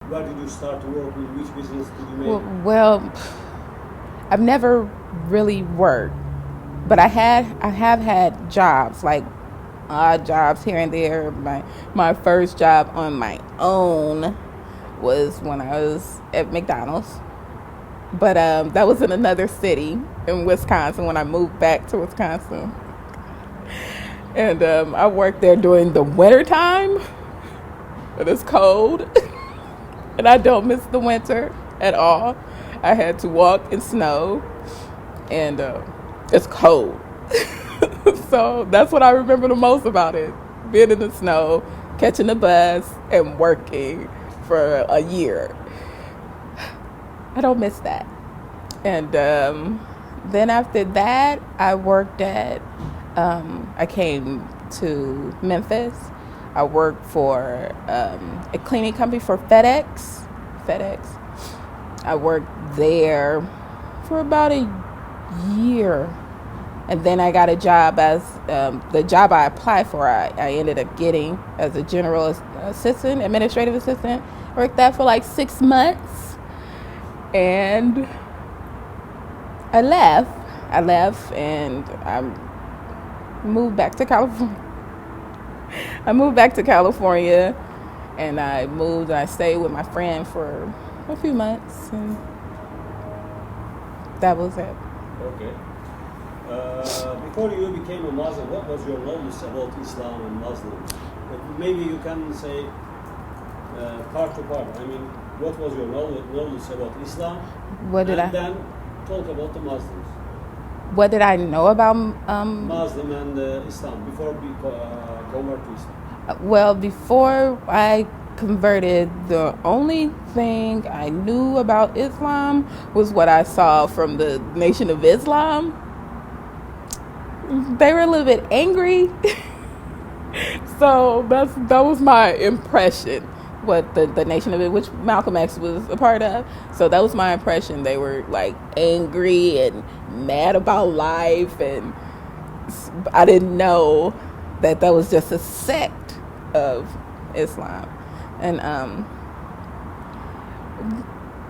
Where did you start to work? In which business did you make? Well, I've never really worked, but I have had jobs, like odd jobs here and there. My first job on my own was when I was at McDonald's, but that was in another city in Wisconsin when I moved back to Wisconsin, and I worked there during the winter time. It is cold, and I don't miss the winter at all. I had to walk in snow, and it's cold. So that's what I remember the most about it. Being in the snow, catching the bus, and working for a year. I don't miss that. And then after that, I came to Memphis. I worked for a cleaning company for FedEx. I worked there for about a year. And then I got a job as the job I applied for, I ended up getting as a general assistant, administrative assistant. Worked there for like 6 months. And I left and I moved back to California. And I stayed with my friend for a few months, and that was it. Okay. Before you became a Muslim, what was your knowledge about Islam and Muslims? Maybe you can say part to part. I mean, what was your knowledge about Islam? Then talk about the Muslims. What did I know about Muslim and Islam before we convert to Islam? Well, before I converted, the only thing I knew about Islam was what I saw from the Nation of Islam. They were a little bit angry. So that was my impression, what the Nation of It, which Malcolm X was a part of. So that was my impression. They were like angry and mad about life, and I didn't know that was just a sect of Islam. And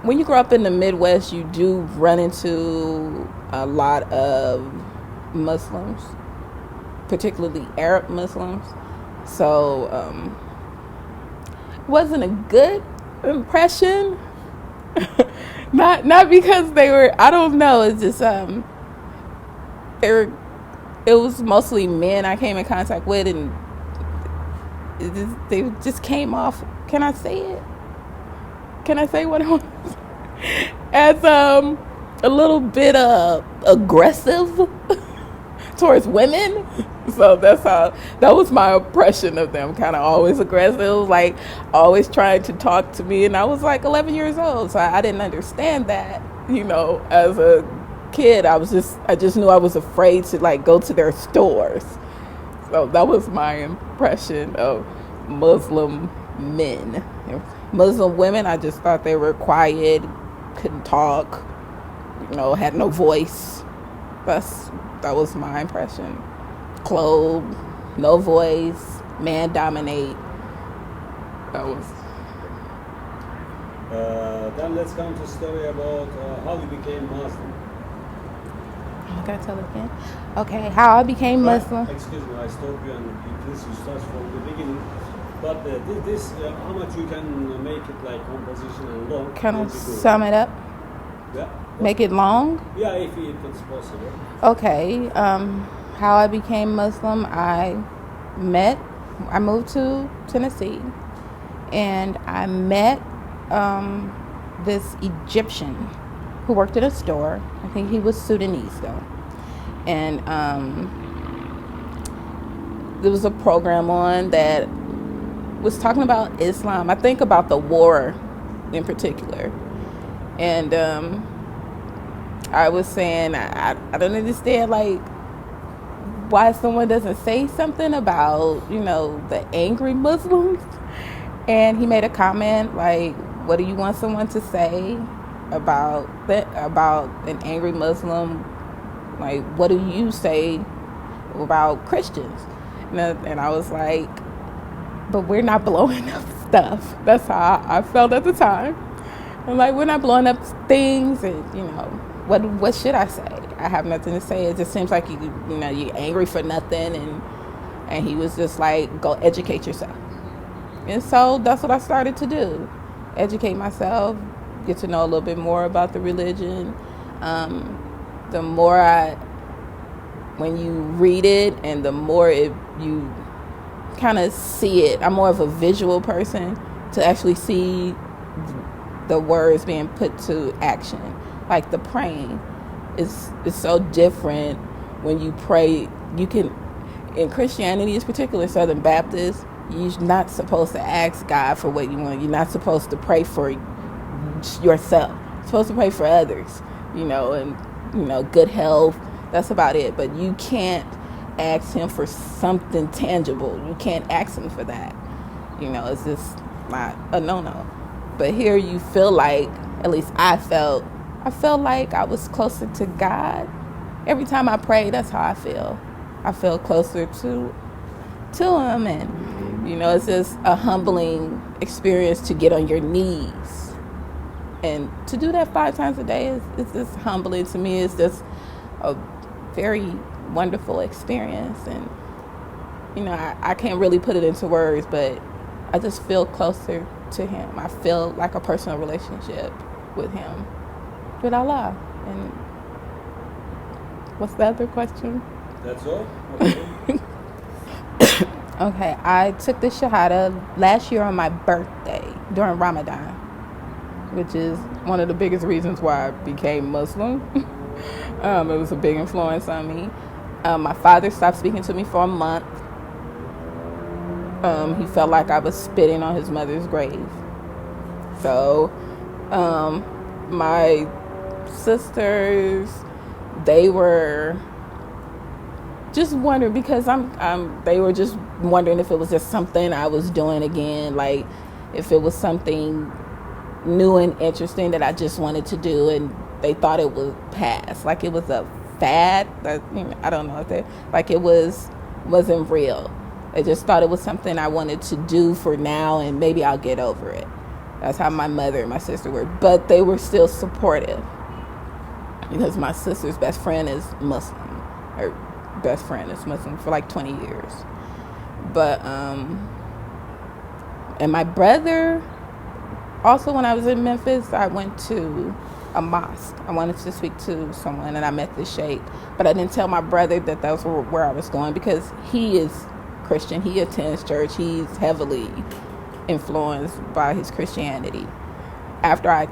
when you grow up in the Midwest, you do run into a lot of Muslims, particularly Arab Muslims. So it wasn't a good impression. not because they were, I don't know, it's just it was mostly men I came in contact with, and they just came off, can I say it? Can I say what I want? As a little bit aggressive towards women. So that was my impression of them, kind of always aggressive, like always trying to talk to me. And I was like 11 years old, so I didn't understand that, as a kid. I just knew I was afraid to like go to their stores. So that was my impression of Muslim men. Muslim women, I just thought they were quiet, couldn't talk, had no voice. That was my impression. Clothed, no voice, man dominate. That was. Then let's come to the story about how you became Muslim. Can I tell it again? Okay, how I became Muslim. Excuse me, I stopped you, and please you start from the beginning. But this how much you can make it like composition and long? Can I sum it up? Yeah. Make it long? Yeah, if it's possible. Okay. How I became Muslim, I moved to Tennessee, and I met this Egyptian who worked at a store. I think he was Sudanese though. And there was a program on that was talking about Islam. I think about the war in particular. And I was saying, I don't understand, like, why someone doesn't say something about, the angry Muslims. And he made a comment like, what do you want someone to say about an angry Muslim? Like, what do you say about Christians? And I was like, but we're not blowing up stuff. That's how I felt at the time. I'm like, we're not blowing up things, and what should I say? I have nothing to say. It just seems like you're angry for nothing, and he was just like, go educate yourself. And so that's what I started to do, educate myself, get to know a little bit more about the religion. The more when you read it, and the more you kind of see it. I'm more of a visual person, to actually see the words being put to action. Like the praying is so different when you pray. You can, in Christianity, in particular Southern Baptist, you're not supposed to ask God for what you want. You're not supposed to pray for yourself. You're supposed to pray for others, and good health. That's about it. But you can't ask him for something tangible. You can't ask him for that. It's just not a no-no. But here you feel like, at least I felt like I was closer to God. Every time I pray, that's how I feel. I feel closer to him, and it's just a humbling experience to get on your knees. And to do that 5 times a day is just humbling to me. It's just a very wonderful experience. And I can't really put it into words, but I just feel closer to him. I feel like a personal relationship with him, with Allah. And what's the other question? That's all? Okay. Okay, I took the Shahada last year on my birthday during Ramadan, which is one of the biggest reasons why I became Muslim. It was a big influence on me. My father stopped speaking to me for a month. He felt like I was spitting on his mother's grave. So, my sisters, they were just wondering, because they were just wondering if it was just something I was doing again, like if it was something new and interesting that I just wanted to do, and they thought it would pass, like it was a fad. That I don't know if it wasn't real. I just thought it was something I wanted to do for now, and maybe I'll get over it. That's how my mother and my sister were, but they were still supportive, because my sister's best friend is Muslim. Her best friend is Muslim for like 20 years. But and my brother, also when I was in Memphis, I went to a mosque. I wanted to speak to someone, and I met the sheikh, but I didn't tell my brother that was where I was going, because he is Christian. He attends church. He's heavily influenced by his Christianity. After I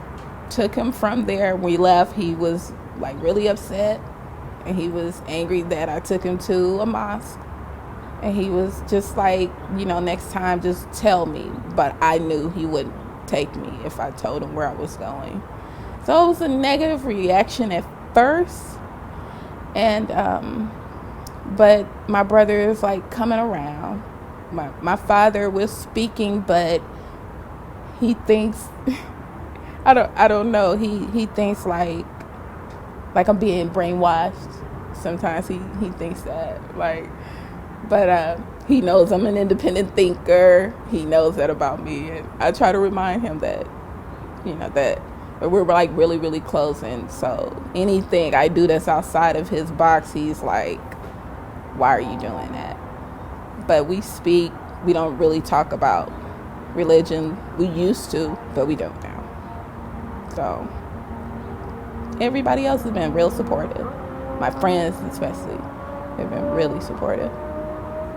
took him from there, we left, he was like really upset, and he was angry that I took him to a mosque, and he was just like, next time just tell me. But I knew he wouldn't take me if I told him where I was going. So it was a negative reaction at first, and but my brother is like coming around. My father was speaking, but he thinks I don't know. He thinks like I'm being brainwashed. Sometimes he thinks that, but he knows I'm an independent thinker. He knows that about me, and I try to remind him that that we're like really, really close. And so anything I do that's outside of his box, he's like, why are you doing that? But we speak. We don't really talk about religion. We used to, but we don't now. So everybody else has been real supportive. My friends especially have been really supportive.